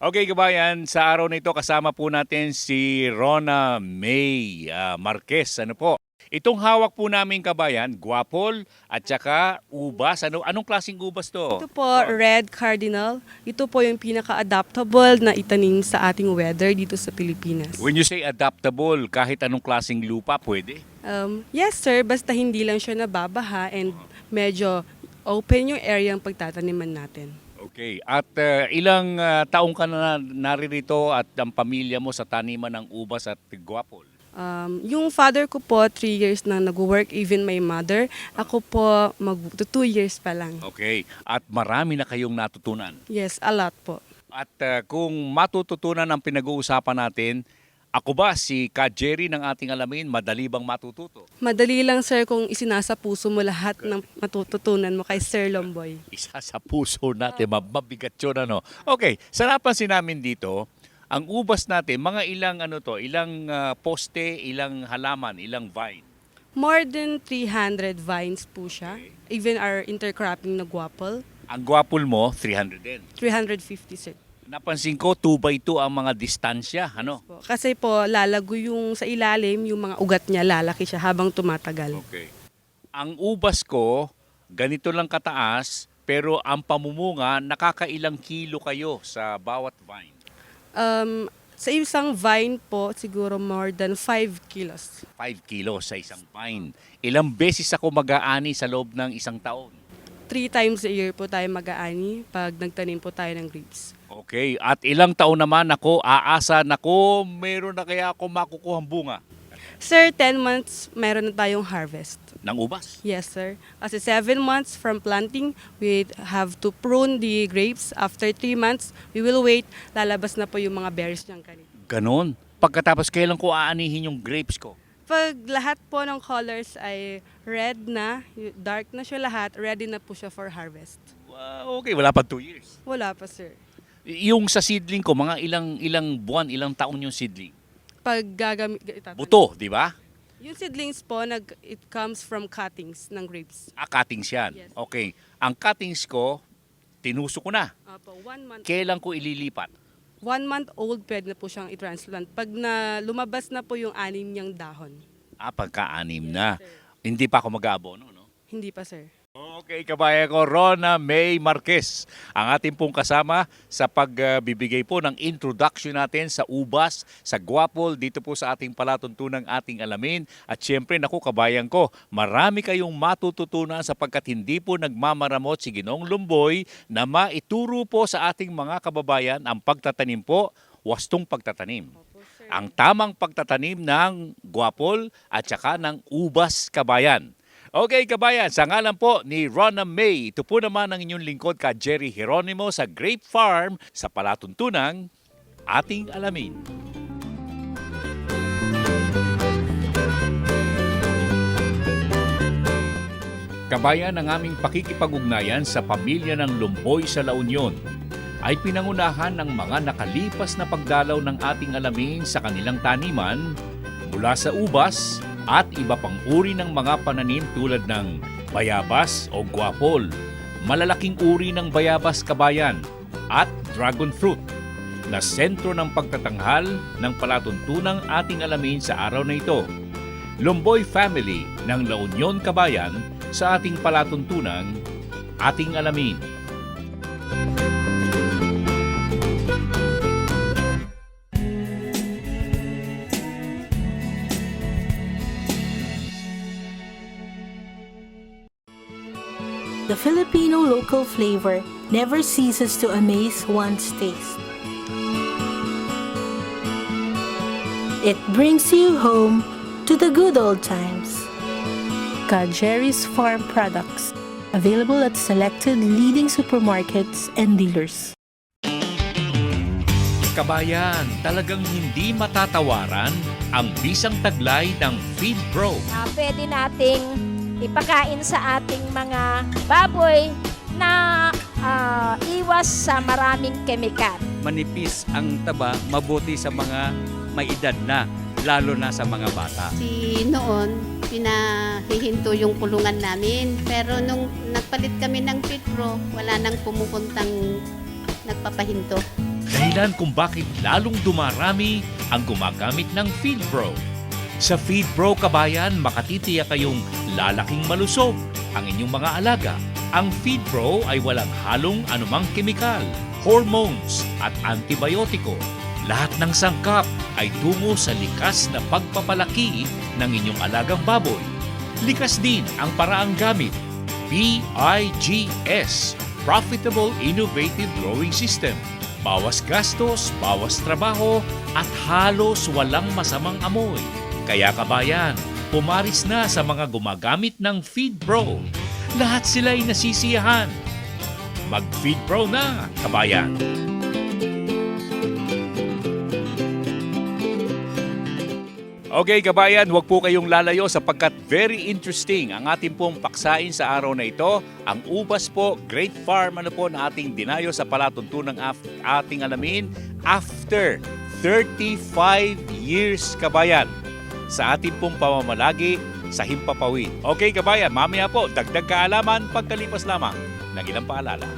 Okay, kabayan, sa araw na ito kasama po natin si Rona May Marquez. Ano po? Itong hawak po namin kabayan, guwapol at saka ubas. Anong klaseng ubas to? Ito po, Red Cardinal. Ito po yung pinaka-adaptable na itanim sa ating weather dito sa Pilipinas. When you say adaptable, kahit anong klaseng lupa pwede? Yes sir, basta hindi lang siya nababaha and medyo open yung area ang pagtataniman natin. Okay. At ilang taong ka na naririto at ang pamilya mo sa taniman ng ubas at guwapol? Yung father ko po, 3 years na nag-work, even my mother. Ako po, 2 years pa lang. Okay. At marami na kayong natutunan. Yes, a lot po. At kung matututunan ang pinag-uusapan natin, ako ba si Ka Jerry ng ating alamin, madali bang matututo? Madali lang sir kung isinasa puso mo lahat ng matututunan mo kay Sir Lomboy. Isa sa puso natin, mabigat yun ano. Okay, sa napansin namin dito, ang ubas natin, mga ilang poste, ilang halaman, ilang vine. More than 300 vines po siya. Even our intercropping na guwapol. Ang guwapol mo, 300 din. 350 sir. Napansin ko, 2x2 ang mga distansya, ano? Kasi po lalago yung sa ilalim, yung mga ugat niya lalaki siya habang tumatagal. Okay. Ang ubas ko, ganito lang kataas, pero ang pamumunga, nakakailang kilo kayo sa bawat vine. Sa isang vine po, siguro more than 5 kilos. 5 kilos sa isang vine. Ilang beses ako mag-aani sa loob ng isang taon? 3 times a year po tayo mag-aani pag nagtanim po tayo ng grapes. Okay, at ilang taon naman ako aasa na ko meron na kaya ako makukuhang bunga Sir, 10 months meron na tayong harvest. ng ubas. Yes, sir. Kasi 7 months from planting, we have to prune the grapes. After 3 months, we will wait. Lalabas na po yung mga berries niyang kanina. Ganon. Pagkatapos kailan ko aanihin yung grapes ko? Pag lahat po ng colors ay red na, dark na siya lahat, ready na po siya for harvest. Okay, wala pa 2 years. Wala pa, sir. Yung sa seedling ko, mga ilang buwan, ilang taon yung seedling? Pag gagamit, Buto, di ba? yung seedlings po, it comes from cuttings ng grapes. Cuttings yan. Yes. Okay. Ang cuttings ko, tinuso ko na. Opo, 1 month. Kailan ko ililipat? 1 month old, pwede na po siyang i-transplant. Pag lumabas na po yung anim niyang dahon. Pagka-anim na. Hindi pa ako mag-aabono, no? Hindi pa, sir. Okay, kabayan ko, Rona May Marquez, ang ating pong kasama sa pagbibigay po ng introduction natin sa ubas, sa guwapol, dito po sa ating palatuntunang ating alamin. At syempre, naku kabayan ko, marami kayong matututunan sapagkat hindi po nagmamaramot si Ginoong Lumboy na maituro po sa ating mga kababayan ang pagtatanim po, wastong pagtatanim. Ang tamang pagtatanim ng guwapol at saka ng ubas kabayan. Okay, kabayan, sa ngalan po ni Rona May, ito po naman ang inyong lingkod ka Jerry Geronimo sa Grape Farm sa palatuntunang ating alamin. Kabayan, ang aming pakikipag-ugnayan sa pamilya ng Lumboy sa La Union ay pinangunahan ng mga nakalipas na pagdalaw ng ating alamin sa kanilang taniman mula sa ubas at iba pang uri ng mga pananim tulad ng bayabas o guwapol, malalaking uri ng bayabas kabayan at dragon fruit na sentro ng pagtatanghal ng palatuntunang ating alamin sa araw na ito. Lumboy Family ng La Union Kabayan sa ating palatuntunang ating alamin. The Filipino local flavor never ceases to amaze one's taste. It brings you home to the good old times. Ka Jerry's Farm Products, available at selected leading supermarkets and dealers. Kabayan, talagang hindi matatawaran ang bisang taglay ng Feed Pro. Pwede nating ipakain sa ating mga baboy na iwas sa maraming kemikal. Manipis ang taba, mabuti sa mga may edad na, lalo na sa mga bata. Noon, pinahihinto yung kulungan namin. Pero nung nagpalit kami ng Pitro, wala nang pumupuntang nagpapahinto. Dahilan kung bakit lalong dumarami ang gumagamit ng FeedPro. Sa FeedPro kabayan, makatitiyak kayong lalaking malusog ang inyong mga alaga. Ang FeedPro ay walang halong anumang kemikal, hormones at antibiotiko. Lahat ng sangkap ay tungo sa likas na pagpapalaki ng inyong alagang baboy. Likas din ang paraang gamit. PIGS, Profitable Innovative Growing System. Bawas gastos, bawas trabaho, at halos walang masamang amoy. Kaya kabayan, pumaris na sa mga gumagamit ng FeedPro. Lahat sila ay nasisiyahan. Mag-FeedPro na, kabayan! Okay kabayan, huwag po kayong lalayo sapagkat very interesting ang ating pong paksain sa araw na ito. Ang ubas po, great farm na ating dinayo sa palatuntunang ating alamin after 35 years kabayan sa ating pong pamamalagi sa Himpapawid. Okay kabayan, mamaya po dagdag kaalaman pagkalipas lamang ng ilang paalala.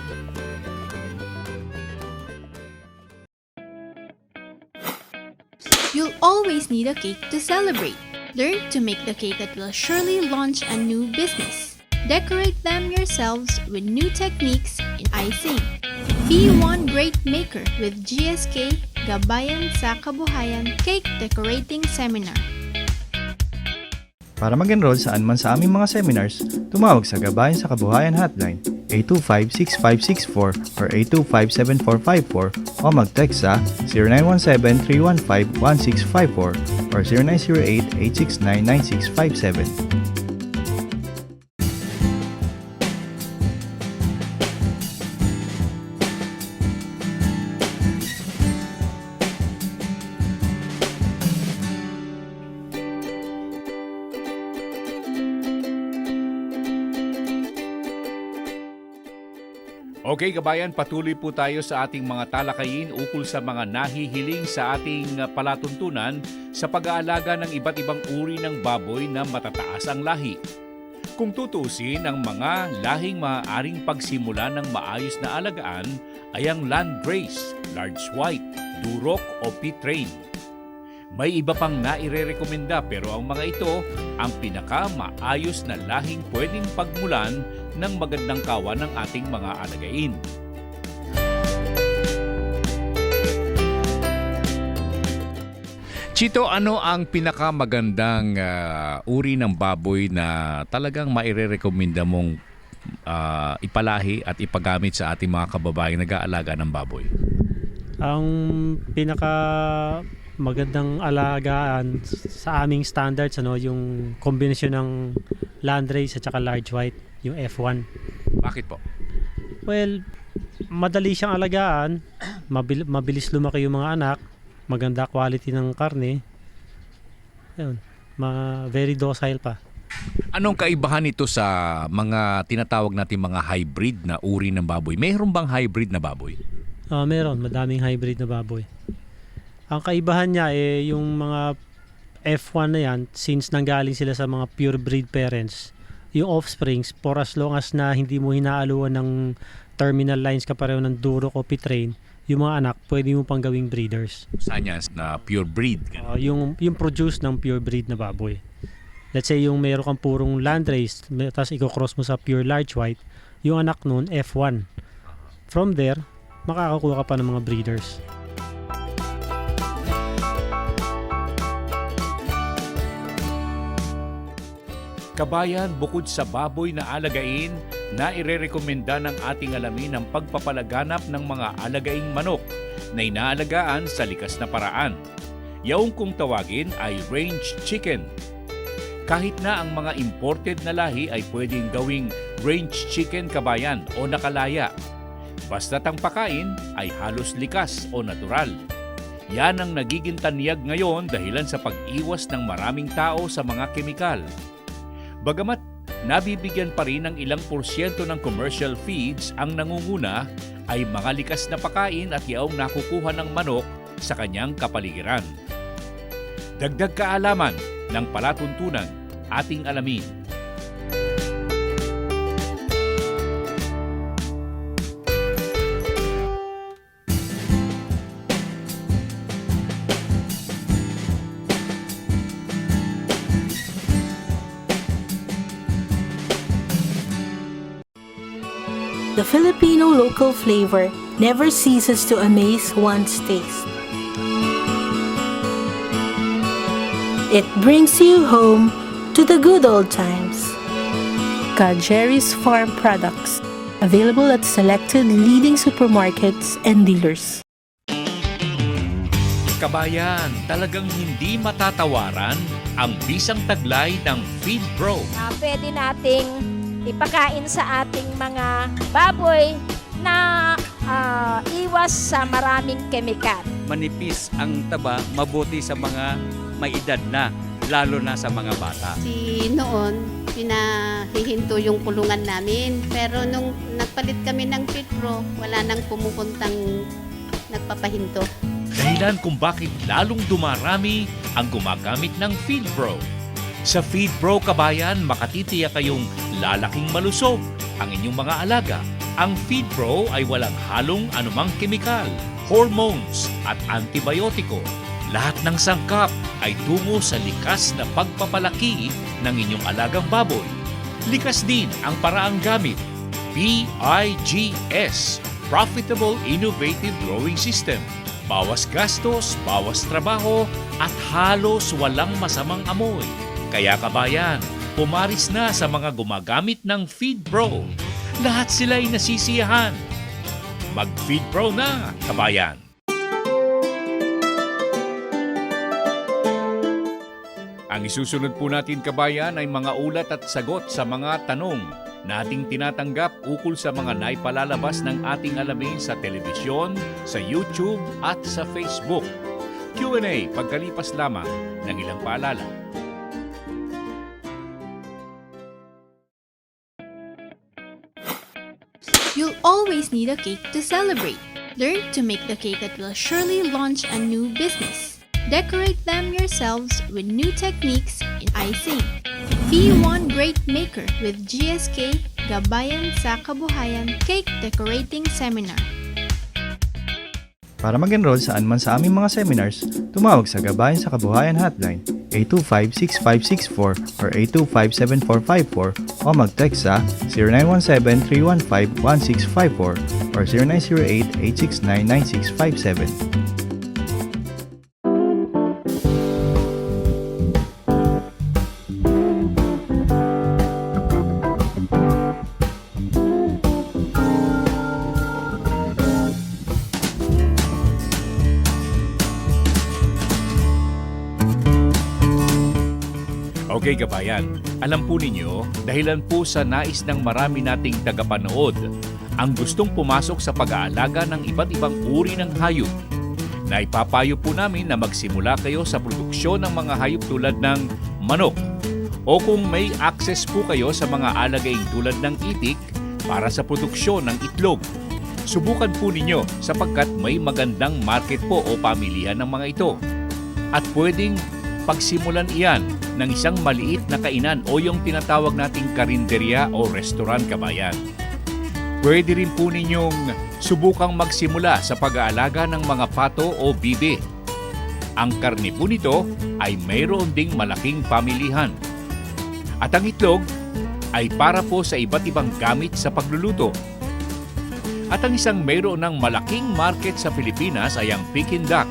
You'll always need a cake to celebrate. Learn to make the cake that will surely launch a new business. Decorate them yourselves with new techniques in icing. Be one great maker with GSK Gabayan sa Kabuhayan Cake Decorating Seminar. Para mag-enroll saan man sa aming mga seminars, tumawag sa Gabayan sa Kabuhayan Hotline 825-6564 or 825-7454 o mag-text sa 0917-315-1654 or 0908-869-9657. Okay kabayan, patuloy po tayo sa ating mga talakayin ukol sa mga nahihiling sa ating palatuntunan sa pag-aalaga ng iba't ibang uri ng baboy na matataas ang lahi. Kung tutusin, ang mga lahing maaaring pagsimula ng maayos na alagaan ay ang Landrace, Large White, Duroc o P-Train. May iba pang nairerekomenda pero ang mga ito ang pinaka-maayos na lahing pwedeng pagmulan ng magandang kawan ng ating mga alagain. Chito, ano ang pinakamagandang uri ng baboy na talagang mairerekomenda mong ipalahi at ipagamit sa ating mga kababayang nag-aalaga ng baboy? Ang pinaka magandang alagaan sa aming standards yung kombinasyon ng Landrace at saka Large White, yung F1. Bakit po? Well, madali siyang alagaan, mabilis lumaki yung mga anak, maganda quality ng karne. Ayun, very docile pa. Anong kaibahan nito sa mga tinatawag natin mga hybrid na uri ng baboy? Mayroon bang hybrid na baboy? Meron, madaming hybrid na baboy. Ang kaibahan niya yung mga F1 na yan, since nanggaling sila sa mga pure breed parents, yung offsprings, for as long as na hindi mo hinaaluan ng terminal lines kapareho ng Duroc o P-Train, yung mga anak, pwede mo pang gawing breeders. Saan yan? Na pure breed? Yung produce ng pure breed na baboy. Let's say yung meron kang purong Landrace, tapos i-cross mo sa pure Large White, yung anak nun, F1. From there, makakakuha ka pa ng mga breeders. Kabayan, bukod sa baboy na alagain, nairerekomenda ng ating alamin ang pagpapalaganap ng mga alagaing manok na inaalagaan sa likas na paraan. Yaong kung tawagin ay range chicken. Kahit na ang mga imported na lahi ay pwedeng gawing range chicken kabayan o nakalaya. Basta't ang pakain ay halos likas o natural. Yan ang nagiging tanyag ngayon dahilan sa pag-iwas ng maraming tao sa mga kemikal. Bagamat nabibigyan pa rin ng ilang porsyento ng commercial feeds, ang nangunguna ay mga likas na pakain at yaong nakukuha ng manok sa kanyang kapaligiran. Dagdag kaalaman ng palatuntunan, ating alamin. the Filipino local flavor never ceases to amaze one's taste. It brings you home to the good old times. Jerry's Farm Products, available at selected leading supermarkets and dealers. Kabayan, talagang hindi matatawaran ang bisang taglay ng Feed Pro. Pwede nating ipakain sa ating mga baboy na iwas sa maraming kemikal. Manipis ang taba, mabuti sa mga may edad na, lalo na sa mga bata. Noon, pinahihinto yung kulungan namin. Pero nung nagpalit kami ng Feed Pro, wala nang pumupuntang nagpapahinto. Dahilan kung bakit lalong dumarami ang gumagamit ng Feed Pro. Sa Feed Pro, kabayan, makatitiyak kayong lalaking malusog ang inyong mga alaga. Ang Feed Pro ay walang halong anumang kemikal, hormones at antibiotiko. Lahat ng sangkap ay tungo sa likas na pagpapalaki ng inyong alagang baboy. Likas din ang paraang gamit. PIGS, Profitable Innovative Growing System. Bawas gastos, bawas trabaho, at halos walang masamang amoy. Kaya kabayan, pumaris na sa mga gumagamit ng Feed Pro. Lahat sila'y nasisiyahan. Mag-Feed Pro na, kabayan! Ang isusunod po natin, kabayan, ay mga ulat at sagot sa mga tanong na ating tinatanggap ukol sa mga naipalalabas ng ating alamin sa telebisyon, sa YouTube at sa Facebook. Q&A pagkalipas lamang ng ilang paalala. You'll always need a cake to celebrate. Learn to make the cake that will surely launch a new business. Decorate them yourselves with new techniques in icing. Be one great maker with GSK Gabayan sa Kabuhayan Cake Decorating Seminar. Para mag-enroll saan man sa aming mga seminars, tumawag sa Gabayan sa Kabuhayan Hotline 825-6564 or 825-7454 o mag-text sa 0917-315-1654 or 0908-869-9657. Okay, kabayan, alam po ninyo, dahilan po sa nais ng marami nating tagapanood ang gustong pumasok sa pag-aalaga ng iba't ibang uri ng hayop. Naipapayo po namin na magsimula kayo sa produksyon ng mga hayop tulad ng manok. O kung may access po kayo sa mga alagaing tulad ng itik para sa produksyon ng itlog. Subukan po ninyo sapagkat may magandang market po o pamilihan ng mga ito. At pwedeng pagsimulan iyan ng isang maliit na kainan o yung tinatawag nating karinderya o restaurant, kabayan. Pwede rin po ninyong subukang magsimula sa pag-aalaga ng mga pato o bibe. Ang karne po nito ay mayroon ding malaking pamilihan. At ang itlog ay para po sa iba't ibang gamit sa pagluluto. At ang isang mayroon ng malaking market sa Pilipinas ay ang Peking duck.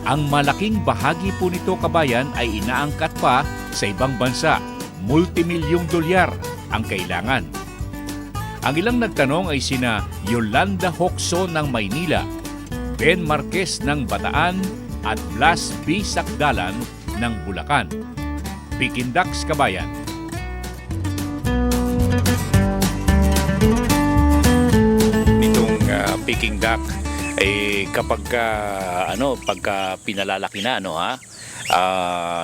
Ang malaking bahagi po nito, kabayan, ay inaangkat pa sa ibang bansa. Multimilyong dolyar ang kailangan. Ang ilang nagtanong ay sina Yolanda Hokso ng Maynila, Ben Marquez ng Bataan at Blas B. Sakdalan ng Bulacan. Peking ducks, kabayan. Itong Peking duck pagka pinalalaki na,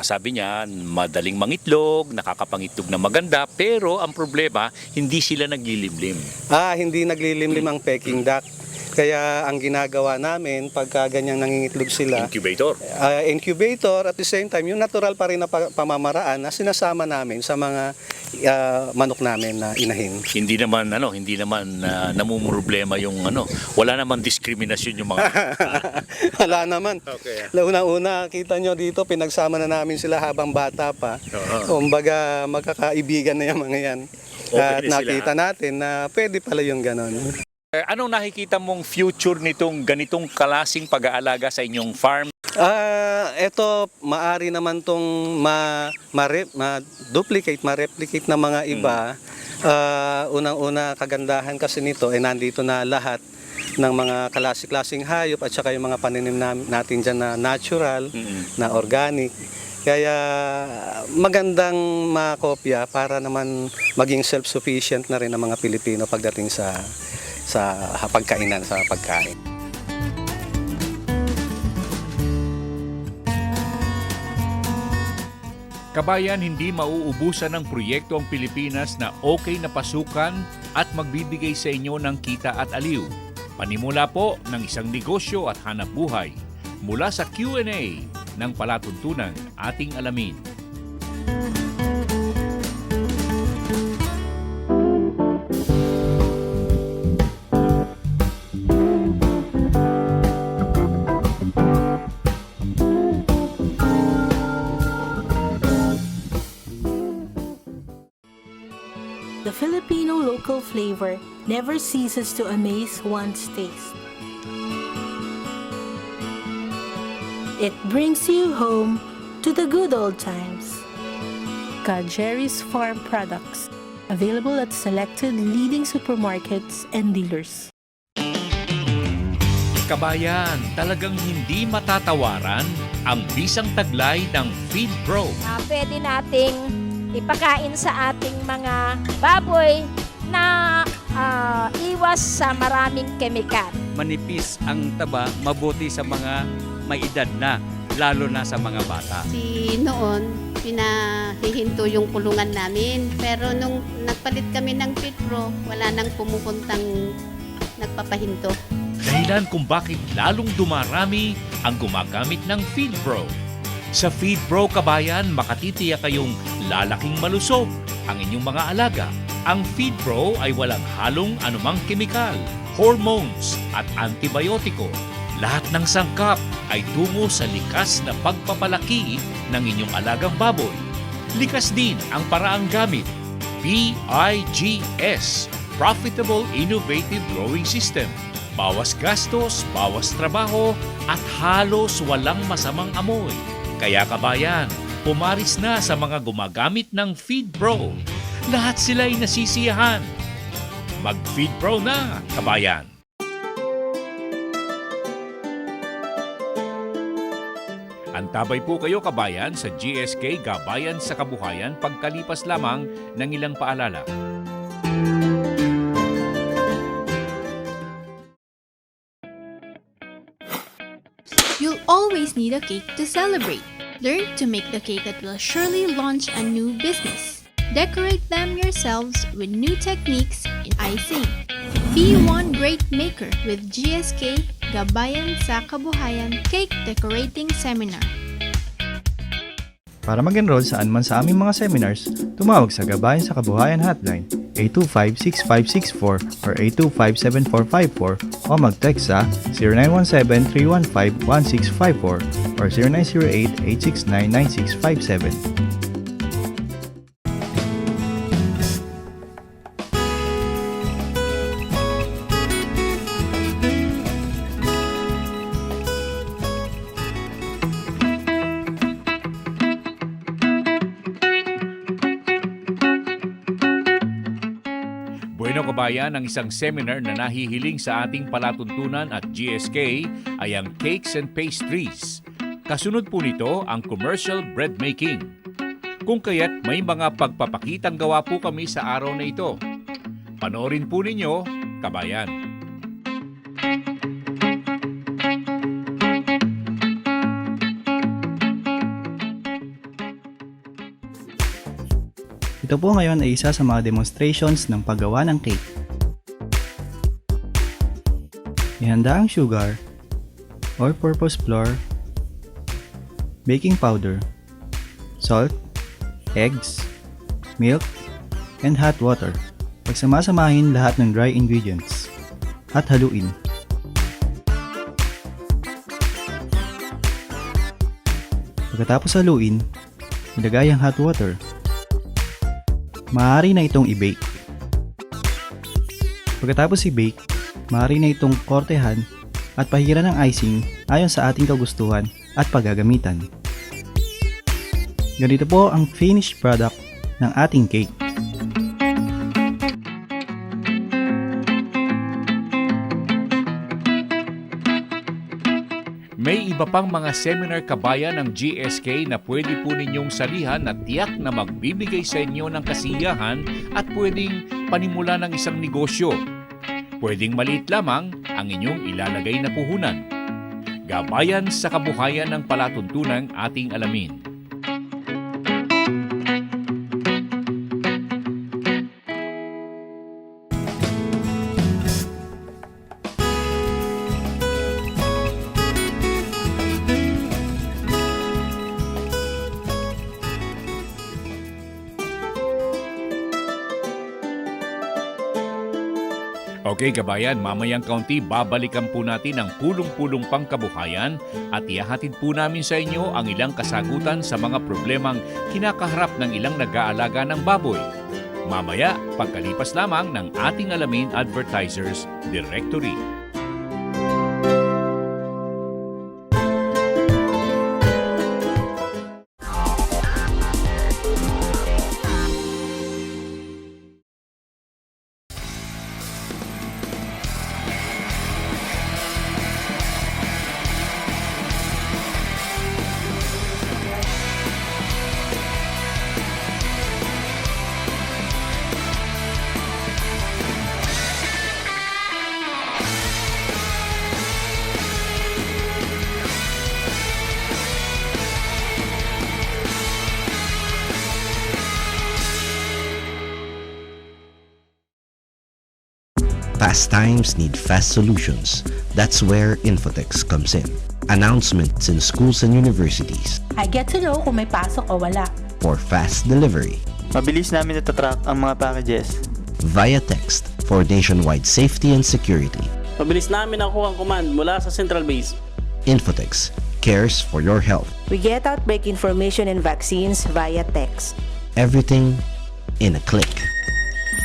sabi niya, madaling mangitlog, nakakapangitlog na maganda, pero ang problema, hindi sila naglilimlim. Hindi naglilimlim ang Peking duck. Kaya ang ginagawa namin pagka ganyang nangingitlog sila, Incubator. Incubator, at the same time, yung natural pa rin na pamamaraan na sinasama namin sa mga manok namin na inahin. Hindi naman namumroblema yung wala naman diskriminasyon yung mga Wala naman. Okay. Una-una, kita nyo dito, pinagsama na namin sila habang bata pa. Kumbaga, magkakaibigan na yung mga yan. At nakita natin na pwede pala yung ganon. Anong nakikita mong future nitong ganitong klaseng pag-aalaga sa inyong farm? Ito, maari naman itong ma-duplicate, ma-replicate na mga iba. Unang-una, kagandahan kasi nito, nandito na lahat ng mga klase-klaseng hayop at saka yung mga paninim natin dyan na natural, na organic. Kaya magandang makopya para naman maging self-sufficient na rin ang mga Pilipino pagdating sa pagkainan, sa pagkain. Kabayan, hindi mauubusan ng proyekto ang Pilipinas na okay na pasukan at magbibigay sa inyo ng kita at aliw. Panimula po ng isang negosyo at hanap buhay. Mula sa Q&A ng palatuntunan ating alamin. The Filipino local flavor never ceases to amaze one's taste. It brings you home to the good old times. Jerry's Farm Products, available at selected leading supermarkets and dealers. Kabayan, talagang hindi matatawaran ang bisang taglay ng Feed Pro. Pwede nating ipakain sa ating mga baboy na iwas sa maraming kemikal. Manipis ang taba, mabuti sa mga may edad na, lalo na sa mga bata. Noon, pinahihinto yung kulungan namin. Pero nung nagpalit kami ng Feed Pro, wala nang pumupuntang nagpapahinto. Dahilan kung bakit lalong dumarami ang gumagamit ng Feed Pro. Sa Feed Pro, kabayan, makatitiyak kayong lalaking malusog ang inyong mga alaga. Ang Feed Pro ay walang halong anumang kemikal, hormones at antibiotiko. Lahat ng sangkap ay tungo sa likas na pagpapalaki ng inyong alagang baboy. Likas din ang paraang gamit. PIGS, Profitable Innovative Growing System. Bawas gastos, bawas trabaho at halos walang masamang amoy. Kaya kabayan, pumaris na sa mga gumagamit ng Feed Pro. Lahat sila ay nasisiyahan. Mag-Feed Pro na, kabayan! Antabay po kayo, kabayan, sa GSK Gabayan sa Kabuhayan pagkalipas lamang ng ilang paalala. You'll always need a cake to celebrate. Learn to make the cake that will surely launch a new business. Decorate them yourselves with new techniques in icing. Be one great maker with GSK Gabayan sa Kabuhayan Cake Decorating Seminar. Para mag-enroll saan man sa aming mga seminars, tumawag sa Gabayan sa Kabuhayan Hotline 825-6564 or 825-7454 o mag-text sa 0917-315-1654 or 0908-869-9657. Bueno kabayan, ang isang seminar na nahihiling sa ating palatuntunan at GSK ay ang Cakes and Pastries. Kasunod po nito ang Commercial Bread Making. Kung kaya't may mga pagpapakitang gawa po kami sa araw na ito. Panoorin po ninyo, kabayan. Ito po ngayon ay isa sa mga demonstrations ng paggawa ng cake. Ihanda ang sugar, all-purpose flour, baking powder, salt, eggs, milk, and hot water. Pagsama-samahin lahat ng dry ingredients at haluin. Pagkatapos haluin, ilagay ang hot water. Maaari na itong i-bake. Pagkatapos i-bake, maaari na itong kortehan at pahiran ng icing ayon sa ating kagustuhan at paggagamitan. Ganito po ang finished product ng ating cake. May iba pang mga seminar kabayan ng GSK na pwede po ninyong salihan na tiyak na magbibigay sa inyo ng kasiyahan at pwedeng panimula ng isang negosyo. Pwedeng maliit lamang ang inyong ilalagay na puhunan. Gabayan sa kabuhayan ng palatuntunang ating alamin. Okay kabayan, mamayang kaunti babalikan po natin ang pulong-pulong pangkabuhayan at ihahatid po namin sa inyo ang ilang kasagutan sa mga problemang kinakaharap ng ilang nag-aalaga ng baboy. Mamaya, pagkalipas lamang ng ating alamin Advertisers Directory. Fast times need fast solutions. That's where Infotex comes in. Announcements in schools and universities. I get to know kung may pasok o wala. For fast delivery. Mabilis namin natatrack ang mga packages. Via text for nationwide safety and security. Mabilis namin nakuha ang command mula sa central base. Infotex cares for your health. We get outbreak information and vaccines via text. Everything in a click.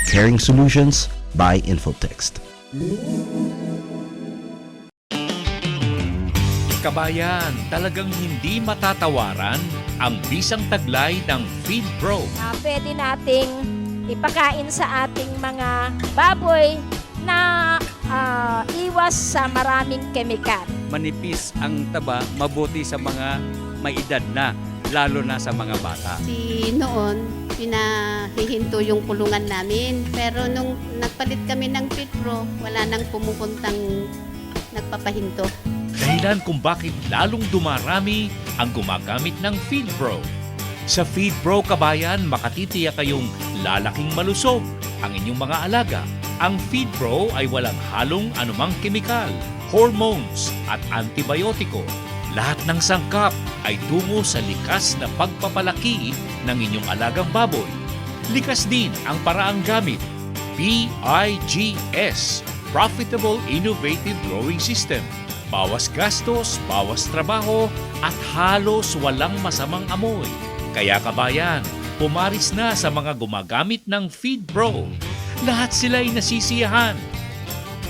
Caring solutions by Infotext. Kabayan, talagang hindi matatawaran ang bisang taglay ng Feed Pro. Pwede nating ipakain sa ating mga baboy na iwas sa maraming kemikal. Manipis ang taba, mabuti sa mga may edad na, lalo na sa mga bata. Noon, pinahihinto yung kulungan namin. Pero nung nagpalit kami ng Feed Pro, wala nang pumupuntang nagpapahinto. Dahilan kung bakit lalong dumarami ang gumagamit ng Feed Pro. Sa Feed Pro kabayan, makatitiyak kayong lalaking malusog ang inyong mga alaga. Ang Feed Pro ay walang halong anumang kemikal, hormones at antibiotiko. Lahat ng sangkap ay tungo sa likas na pagpapalaki ng inyong alagang baboy. Likas din ang paraang gamit. PIGS, Profitable Innovative Growing System. Bawas gastos, bawas trabaho, at halos walang masamang amoy. Kaya kabayan, pumaris na sa mga gumagamit ng Feed Pro. Lahat sila ay nasisiyahan.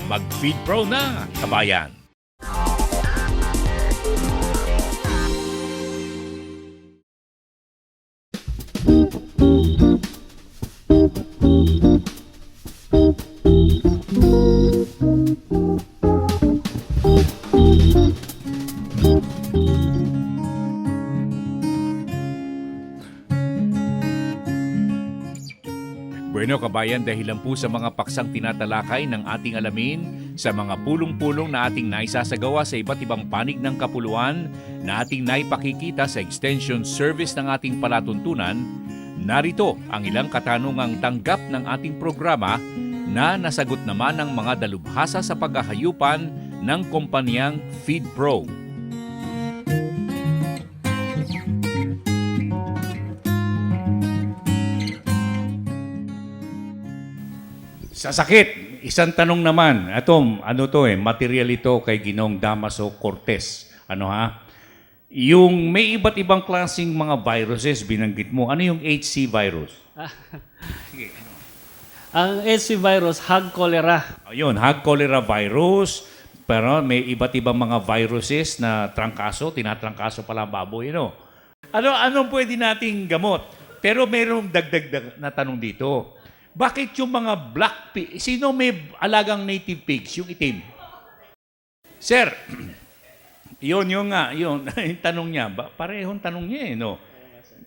Mag-Feed Pro na, kabayan! Bueno kabayan, dahilan po sa mga paksang tinatalakay ng ating alamin, sa mga pulong-pulong na ating naisasagawa sa iba't ibang panig ng kapuluan na ating naipakikita sa extension service ng ating palatuntunan, narito ang ilang katanungang tanggap ng ating programa na nasagot naman ng mga dalubhasa sa paghahayupan ng kumpanyang Feed Pro. Sa sakit, isang tanong naman. Material ito kay Ginong Damaso Cortez. Yung may iba't ibang klaseng mga viruses binanggit mo. Ano yung HC virus? Sige. Ang HV virus, hog cholera. Ayun, hog cholera virus, pero may iba't ibang mga viruses na tinatrangkaso pala ang baboy, Anong pwede nating gamot? Pero mayroong dagdag na tanong dito. Bakit yung mga black pig, sino may alagang native pigs, yung itim? Sir, yun yung tanong niya. Parehong tanong niya,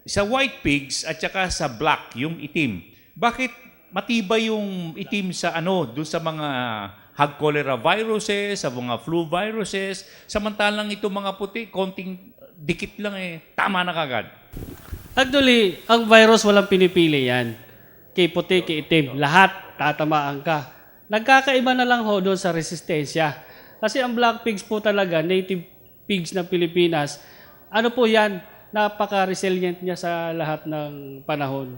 Sa white pigs at saka sa black, yung itim. Bakit matibay yung itim sa doon sa mga hog cholera viruses, sa mga flu viruses, samantalang itong mga puti, konting dikit lang tama na kagad. Actually, ang virus walang pinipili yan. Kay puti, kay itim, lahat tatamaan ka. Nagkakaiba na lang doon sa resistensya. Kasi ang black pigs po talaga, native pigs ng Pilipinas, po yan, napaka-resilient niya sa lahat ng panahon.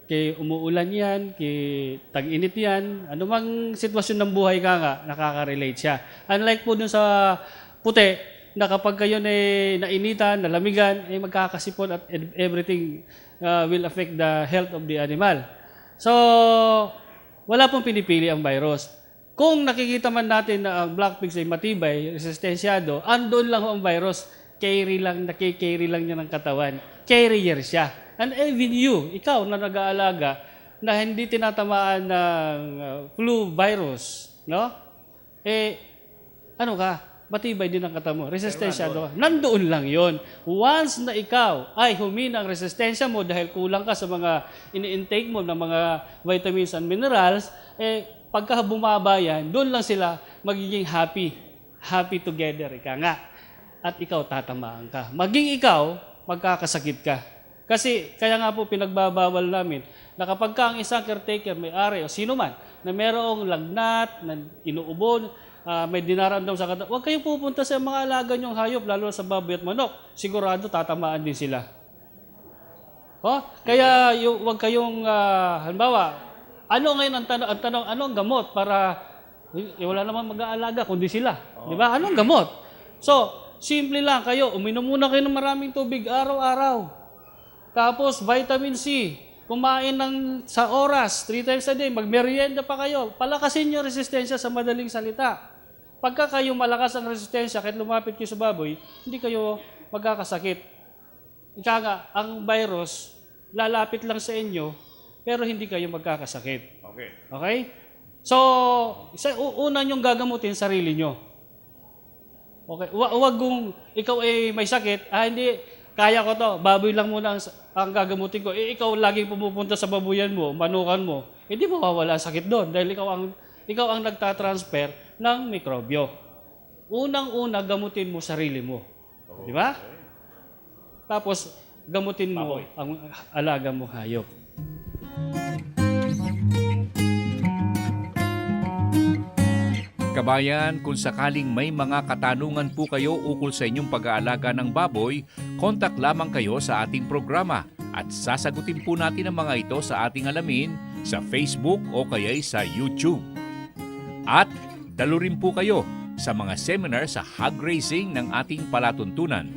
Kay umuulan yan, kay tag-init yan, anumang sitwasyon ng buhay ka nakaka-relate siya. Unlike po dun sa puti, na kapag kayo nainitan, nalamigan, magkakasipon at everything will affect the health of the animal. So, wala pong pinipili ang virus. Kung nakikita man natin na ang black pigs ay matibay, resistensyado, andun lang ang virus, nakikcarry lang niya ng katawan. Carrier siya. And even you, ikaw na nag-aalaga, na hindi tinatamaan ng flu virus, matibay din ang katawan mo. Resistensyado. Nandoon lang yon. Once na ikaw ay humina ang resistensya mo dahil kulang ka sa mga ini-intake mo ng mga vitamins and minerals, pagka bumaba yan, doon lang sila magiging happy. Happy together, ika nga. At ikaw tatamaan ka. Maging ikaw, magkakasakit ka. Kasi, kaya nga po pinagbabawal namin na kapag ka ang isang caretaker, may-ari o sino man, na merong lagnat, na inuubon, may dinaramdam sa katawan, huwag kayong pupunta sa mga alaga niyong hayop, lalo sa baboy at manok. Sigurado tatamaan din sila. Kaya huwag kayong, halimbawa, ano ngayon ang tanong, anong gamot para wala naman mag-aalaga kundi sila. Di ba? Anong gamot? So, simple lang kayo, uminom muna kayo ng maraming tubig araw-araw. Tapos, vitamin C, kumain sa oras, 3 times a day, magmerienda pa kayo. Palakasin niyo resistensya sa madaling salita. Pagka kayo malakas ang resistensya, kahit lumapit kayo sa baboy, hindi kayo magkakasakit. Ika nga, ang virus, lalapit lang sa inyo, pero hindi kayo magkakasakit. Okay? So, una niyong gagamutin sarili niyo. Okay? Huwag kung ikaw ay may sakit, hindi, kaya ko to, baboy lang muna ang gagamutin ko. Ikaw laging pumupunta sa babuyan mo, manukan mo, hindi mawawala sakit doon dahil ikaw ang nagtatransfer ng mikrobyo. Unang-una, gamutin mo sarili mo. Di ba? Tapos, gamutin mo ang alaga mo hayop. Kabayan, kung sakaling may mga katanungan po kayo ukol sa inyong pag-aalaga ng baboy, kontak lamang kayo sa ating programa at sasagutin po natin ang mga ito sa ating alamin sa Facebook o kaya sa YouTube. At dalo rin po kayo sa mga seminar sa hog raising ng ating palatuntunan.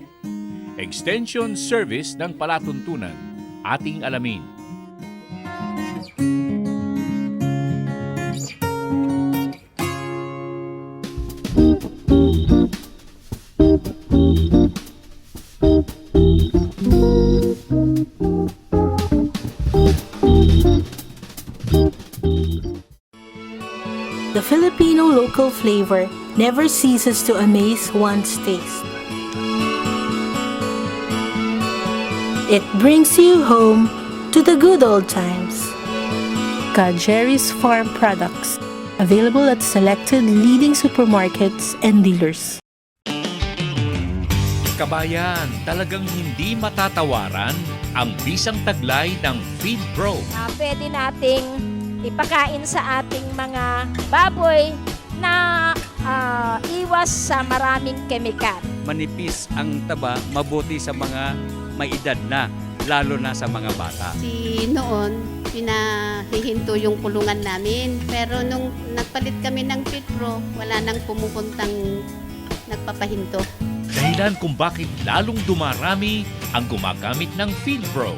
Extension Service ng Palatuntunan, ating alamin. The Filipino local flavor never ceases to amaze one's taste. It brings you home to the good old times. Jerry's Farm Products, available at selected leading supermarkets and dealers. Kabayan, talagang hindi matatawaran ang bisang taglay ng Feed Pro. Pwede nating ipakain sa ating mga baboy na iwas sa maraming kemikal. Manipis ang taba, mabuti sa mga may edad na, lalo na sa mga bata. Noon, pinahihinto yung kulungan namin. Pero nung nagpalit kami ng Feed Pro, wala nang pumupuntang nagpapahinto. Dahilan kung bakit lalong dumarami ang gumagamit ng Feed Pro.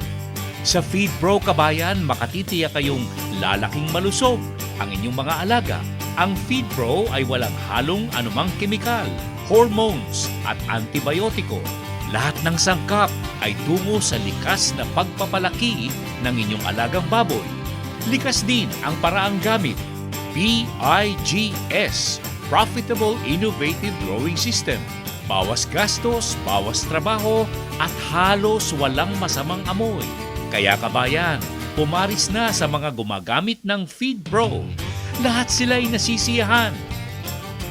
Sa Feed Pro Kabayan, makatitiyak kayong lalaking malusog ang inyong mga alaga. Ang Feed Pro ay walang halong anumang kemikal, hormones at antibiotiko. Lahat ng sangkap ay tungo sa likas na pagpapalaki ng inyong alagang baboy. Likas din ang paraang gamit. PIGS, Profitable Innovative Growing System. Bawas gastos, bawas trabaho, at halos walang masamang amoy. Kaya kabayan, pumaris na sa mga gumagamit ng Feed Pro. Lahat sila'y nasisiyahan.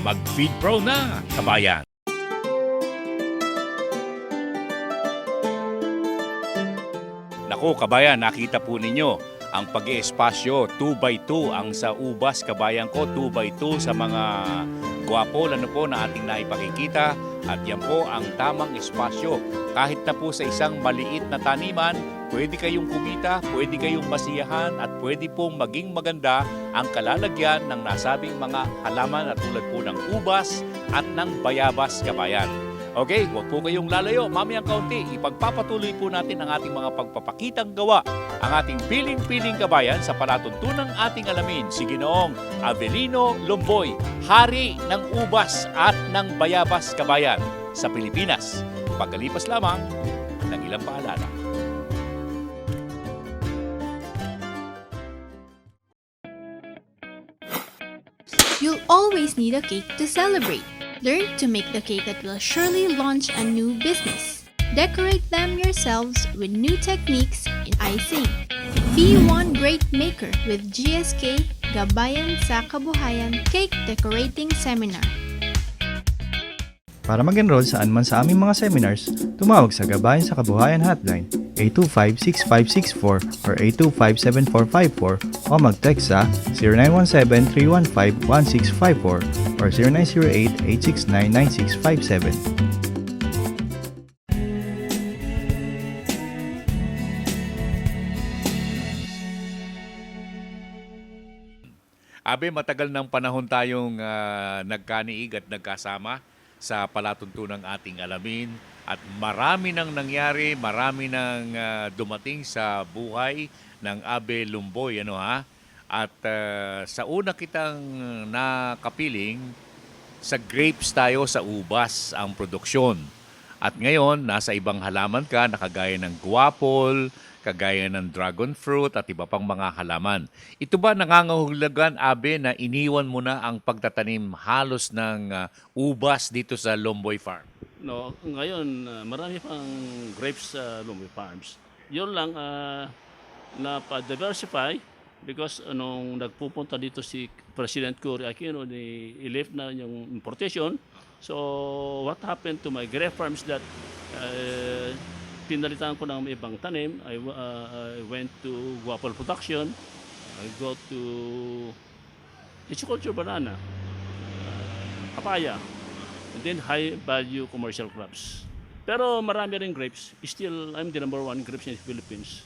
Mag-Feed Pro na, kabayan! Naku, kabayan, nakita po ninyo ang pag-iespasyo 2x2 ang sa ubas, kabayan ko, 2x2 sa mga gwapo ano po na ating naipakikita. At yan po ang tamang espasyo. Kahit na po sa isang maliit na taniman, pwede kayong kumita, pwede kayong masiyahan at pwede pong maging maganda ang kalalagyan ng nasabing mga halaman at tulad po ng ubas at ng bayabas, kabayan. Okay, huwag po kayong lalayo. Mamayang kaunti, ipagpapatuloy po natin ang ating mga pagpapakitang gawa, ang ating piling-piling kabayan sa palatuntunang ating alamin si Ginoong Avelino Lumboy, hari ng ubas at ng bayabas, kabayan sa Pilipinas. Pagkalipas lamang ng ilang paalala. You'll always need a cake to celebrate. Learn to make the cake that will surely launch a new business. Decorate them yourselves with new techniques in icing. Be one great maker with GSK Gabayan sa Kabuhayan Cake Decorating Seminar. Para mag-enroll saan man sa aming mga seminars, tumawag sa Gabayan sa Kabuhayan Hotline 825-6564 or 825-7454 o mag-text sa 0917-315-1654 or 0908-869-9657. Abe, matagal ng panahon tayong nagkaniig at nagkasama sa palatuntunang ating alamin at marami nang nangyari, marami nang dumating sa buhay ng Abe Lumboy, ano ha? At sa una kitang nakapiling, sa grapes tayo, sa ubas ang produksyon. At ngayon, nasa ibang halaman ka, nakagaya ng guapol, kagaya ng dragon fruit at iba pang mga halaman. Ito ba nangangahulugan, Abe, na iniwan mo na ang pagtatanim halos ng ubas dito sa Lumboy Farm? No, ngayon marami pang grapes sa Lumboy Farms. Yun lang na-diversify because nung nagpupunta dito si President Cory Aquino, i-lift na yung importation. So what happened to my grape farms that pinalitan ko ng ibang tanim. I went to guapol production. I go to culture banana, papaya, and then high value commercial crops. Pero marami rin grapes. Still, I'm the number one grapes in the Philippines.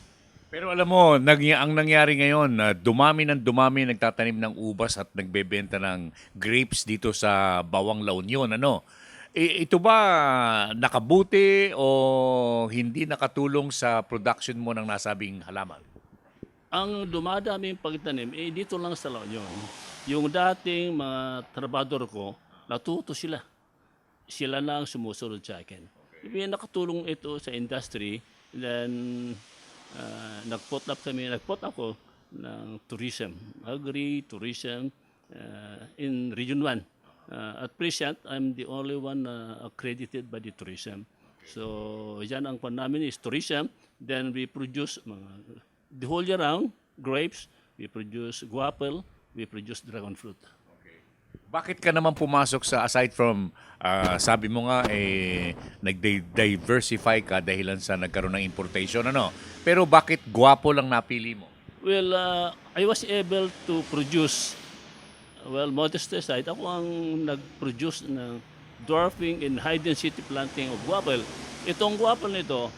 Pero alam mo, ang nangyari ngayon, dumami nagtatanim ng ubas at nagbebenta ng grapes dito sa Bawang La Union. Ano? Ito ba nakabuti o hindi nakatulong sa production mo ng nasabing halaman? Ang dumadaming pagtanim, dito lang sa La Union. Yung dating mga trabador ko, natuto sila. Sila na ang sumusunod sa akin. Okay. Nakatulong ito sa industry. Then, nagput ako ng tourism, agri-tourism in Region 1. At present, I'm the only one accredited by the tourism. So, yan ang pan namin is tourism. Then we produce the whole year round grapes, we produce guapol, we produce dragon fruit. Okay. Bakit ka naman pumasok sa, aside from, sabi mo nga, nag-diversify ka dahilan sa nagkaroon ng importation, ano? Pero bakit guapol lang napili mo? Well, I was able to produce. Well, modest aside, ako ang nag-produce ng dwarfing and high density planting of guapol. Itong guapol nito,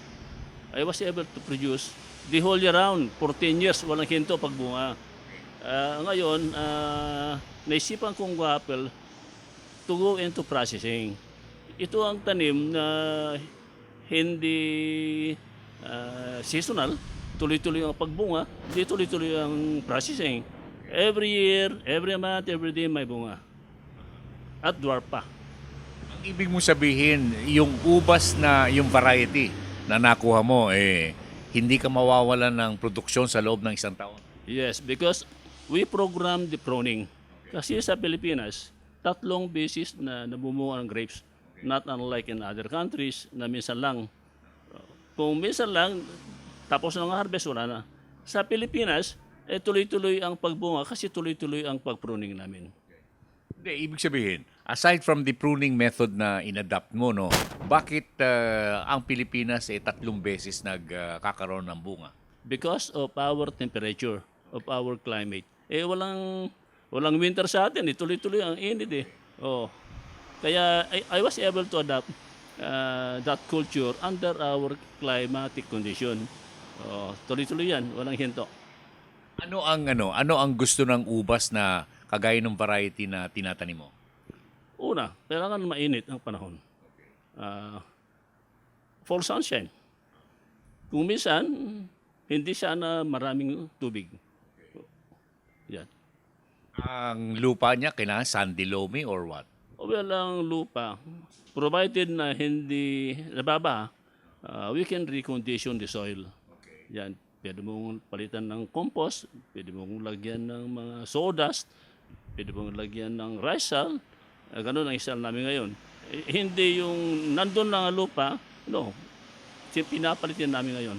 I was able to produce the whole year round, 14 years, walang hinto pagbunga. Ngayon, naisipan kong guapol to go into processing. Ito ang tanim na hindi seasonal, tuloy-tuloy ang pagbunga, di tuloy-tuloy ang processing. Every year, every month, every day may bunga. At dwarf pa. Ang ibig mo sabihin, yung ubas na, yung variety na nakuha mo, hindi ka mawawalan ng produksyon sa loob ng isang taon. Yes, because we program the pruning. Kasi sa Pilipinas, 3 beses na nabumunga ng grapes. Not unlike in other countries na minsan lang. Kung minsan lang, tapos ng harvest, wala na. Sa Pilipinas, tuloy-tuloy ang pagbunga kasi tuloy-tuloy ang pagpruning namin. Hindi, ibig sabihin, aside from the pruning method na inadapt mo, no, bakit ang Pilipinas 3 beses nagkakaroon ng bunga? Because of our temperature, of our climate. Walang winter sa atin, tuloy-tuloy ang init . Oh. Kaya I was able to adapt that culture under our climatic condition. Oh, tuloy-tuloy yan, walang hinto. Ano ang gusto ng ubas na kagaya ng variety na tinatanim mo? Una, kailangan mainit ang panahon. Full sunshine. Kung minsan, hindi siya na maraming tubig. Yan. Ang lupa niya kailangan sandy loamy or what? Well, ang lupa, provided na hindi nababa, we can recondition the soil. Yan. Pwede mong palitan ng compost, pwede mong lagyan ng mga sawdust, pwede mong lagyan ng rice hull. Ganun ang isal namin ngayon. Hindi yung nandun lang ang lupa, no. Pinapalitan namin ngayon.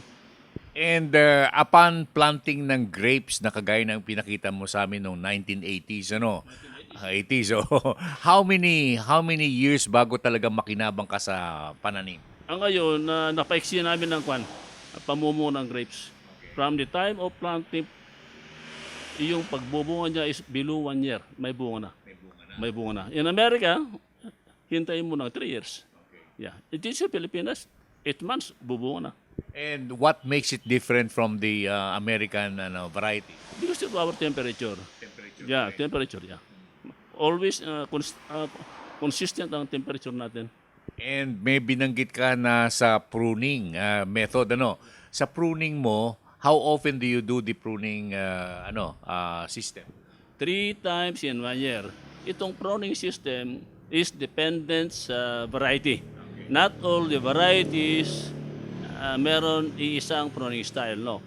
And upon planting ng grapes na kagaya ng pinakita mo sa amin noong 1980s, 80s. So, how many years bago talaga makinabang ka sa pananim? Ang ngayon, napaiksi namin ng pamumuo ng grapes. From the time of planting, yung pagbubunga niya is below 1 year. May bunga na. In America, hintayin mo ng 3 years. Yeah. It is in Pilipinas, 8 months, bubunga na. And what makes it different from the American variety? Because of our temperature. Temperature. Always consistent ang temperature natin. And may binanggit ka na sa pruning method. Sa pruning mo, how often do you do the pruning system? 3 times in 1 year. Itong pruning system is dependent sa variety. Not all the varieties meron iisang pruning style, no.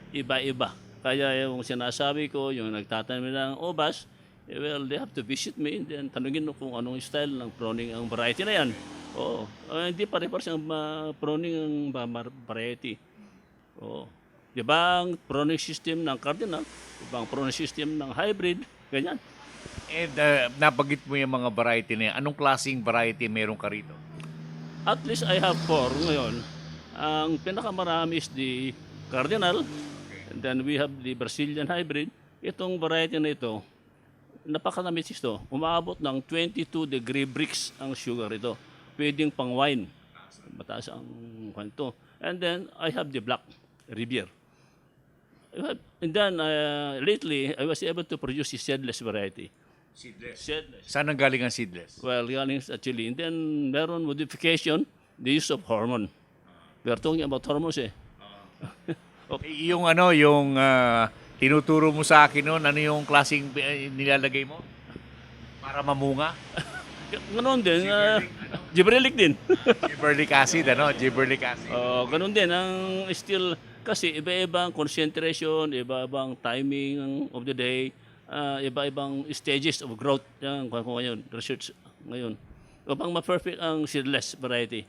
Iba-iba. Kaya yung sinasabi ko, yung nagtatanim ng ubas, well, they have to visit me and then tanungin mo kung anong style ng pruning ang variety na yan. Hindi pare-pares ang pruning ang variety. Diba ang pruning system ng cardinal, diba ang pruning system ng hybrid, ganyan. And napagit mo yung mga variety na yan. Anong klaseng variety meron ka rito? At least I have 4 ngayon. Ang pinakamarami is the cardinal, and then we have the Brazilian hybrid. Itong variety na ito, napakanamis ito. Umaabot ng 22-degree Brix ang sugar ito. Pwedeng pang wine. Mataas ang kwento. And then I have the black Riviere. And then lately, I was able to produce a seedless variety. Seedless. Saan ang galing ang seedless? Well, galing sa Chile. And then meron modification, the use of hormone. We are talking about hormones . Yung tinuturo mo sa akin noon, ano yung klaseng nilalagay mo? Para mamunga? Ganon din. Gibberellic din. Gibberellic acid, Gibberellic acid. Ganon din. Ang still, kasi iba-ibang concentration, iba-ibang timing of the day, iba-ibang stages of growth. Yan, ngayon, research ngayon. Upang ma-perfect ang seedless variety.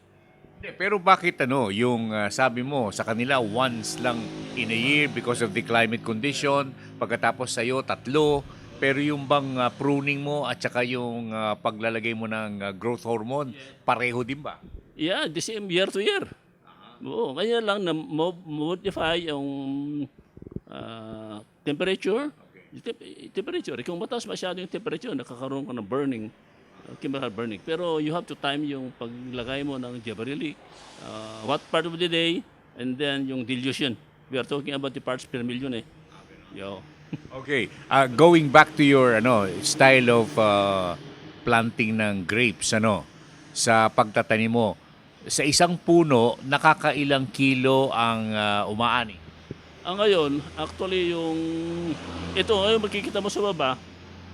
Pero bakit yung sabi mo sa kanila once lang in a year because of the climate condition, pagkatapos sa'yo 3, pero yung bang pruning mo at saka yung paglalagay mo ng growth hormone, pareho din ba? Yeah, the same year to year. Oo, kanya lang na modify yung temperature. Temperature. Kung mataas masyado yung temperature, nakakaroon ka ng burning. Chemical burning. Pero you have to time yung paglagay mo ng gibberellic, what part of the day, and then yung dilution. We are talking about the parts per million . Okay. Going back to your style of planting ng grapes, sa pagtatanim mo, sa isang puno, nakakailang kilo ang umaani? Ngayon, actually ito ngayon makikita mo sa baba,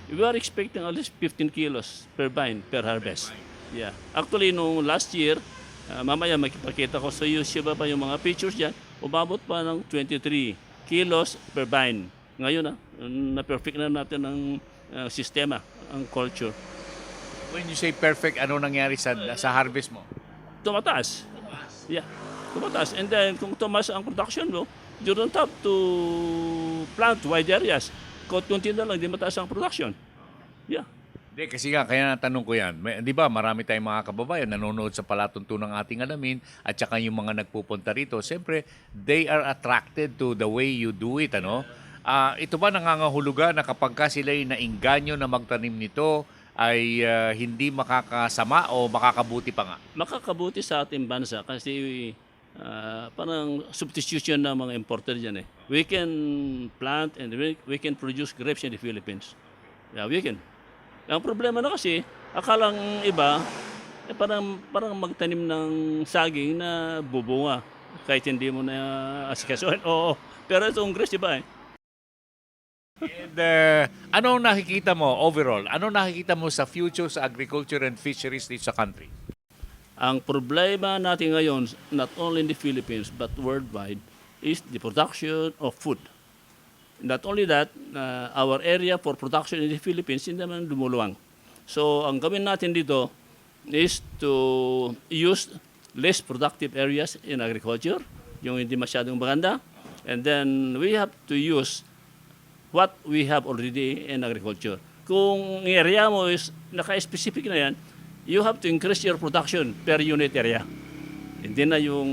we are expecting at least 15 kilos per vine per harvest. Yeah. Actually, nung last year, mamaya makipakita ko sa iyo sa baba yung mga pictures dyan, umabot pa ng 23 kilos per vine. Ngayon na-perfect na natin ang sistema, ang culture. When you say perfect, ano nangyari sa harvest mo? Tumataas. Yeah, tumataas. And then, kung tumaas ang production mo, you don't have to plant wide areas. Kunti na lang, di mataas ang production. Yeah. Hindi, kasi nga, kaya natanong ko yan. Di ba, marami tayong mga kababayan nanonood sa palatuntunang ating alamin at saka yung mga nagpupunta rito. Siyempre, they are attracted to the way you do it, ano? Ito ba nangangahulugan na kapag ka sila'y nainganyo na magtanim nito, ay hindi makakasama o makakabuti pa nga? Makakabuti sa ating bansa kasi parang substitution ng mga importer dyan eh. We can plant and we can produce grapes in the Philippines. Yeah, we can. Ang problema na kasi, akalang iba, parang magtanim ng saging na bubunga kahit hindi mo na asikasuhin. Oo, pero itong grapes, iba eh. And anong nakikita mo overall? Anong nakikita mo sa future sa agriculture and fisheries dito sa country? Ang problema natin ngayon, not only in the Philippines but worldwide, is the production of food. Not only that, our area for production in the Philippines hindi naman lumuluwang. So ang gawin natin dito is to use less productive areas in agriculture, yung hindi masyadong maganda, and then we have to use what we have already in agriculture. Kung area mo is naka-specific na yan, you have to increase your production per unit area. Hindi na yung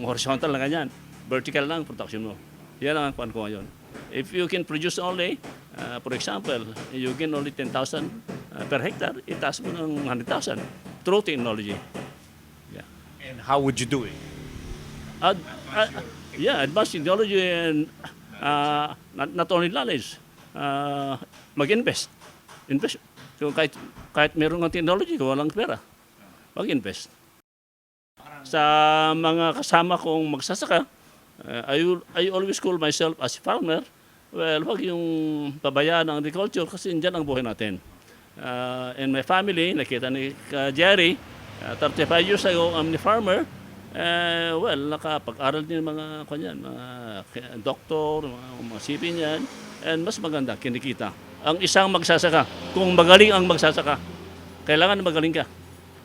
horizontal na ganyan. Vertical lang production mo. Yan ang pan ko ngayon. If you can produce only, for example, you gain only 10,000 per hectare, itaas mo ng 100,000 through technology. Yeah. And how would you do it? Advanced technology and not only knowledge, mag-invest. Invest. So kahit meron ng technology, kung walang pera, mag-invest. Sa mga kasama kong magsasaka, I always call myself as a farmer. Well, wag yung pabayaan ng agriculture kasi dyan ang buhay natin. In my family, nakita ni Jerry, 35 years ago, I'm a farmer. Nakapag-aral din mga doktor, mga sipin yan, and mas maganda, kinikita. Ang isang magsasaka, kung magaling ang magsasaka, kailangan magaling ka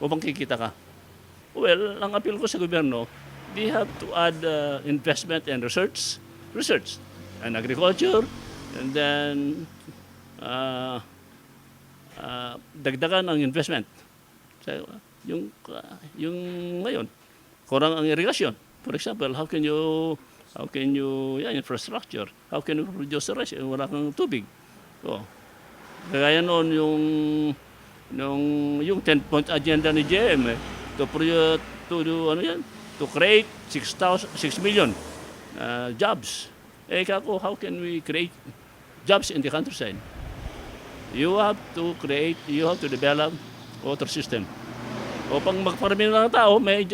upang kikita ka. Well, ang appeal ko sa gobyerno, they have to add investment and research and agriculture, and then dagdagan ang investment. So, yung ngayon, kurang ang irrigation. For example, how can you infrastructure? How can you produce rice? Wala kang tubig. So, kaya noon yung 10-point agenda ni JM to create 6 million jobs. How can we create jobs in the countryside? You have to develop water system. O pang magparami ng tao, may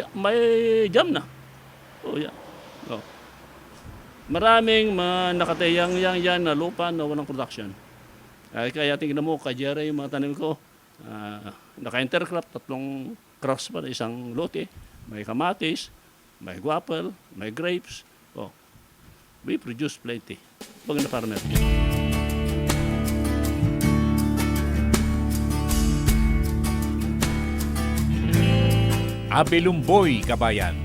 jam na. Maraming nakatayang yan na lupa na walang production. Kaya tingnan mo, kay Jerry, yung mga tanim ko, naka-intercrop, 3 crops pa, isang lote. May kamatis, may guapel, may grapes. We produce plenty. Pag na farmer. Abelumboy Kabayan,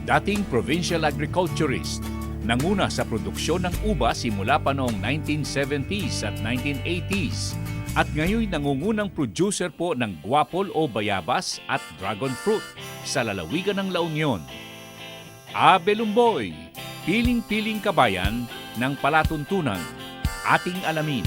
dating provincial agriculturist, nanguna sa produksyon ng uba simula pa noong 1970s at 1980s at ngayon nangungunang producer po ng guapol o bayabas at dragon fruit sa lalawigan ng La Union. Abelumboy, piling-piling kabayan ng palatuntunan, ating alamin.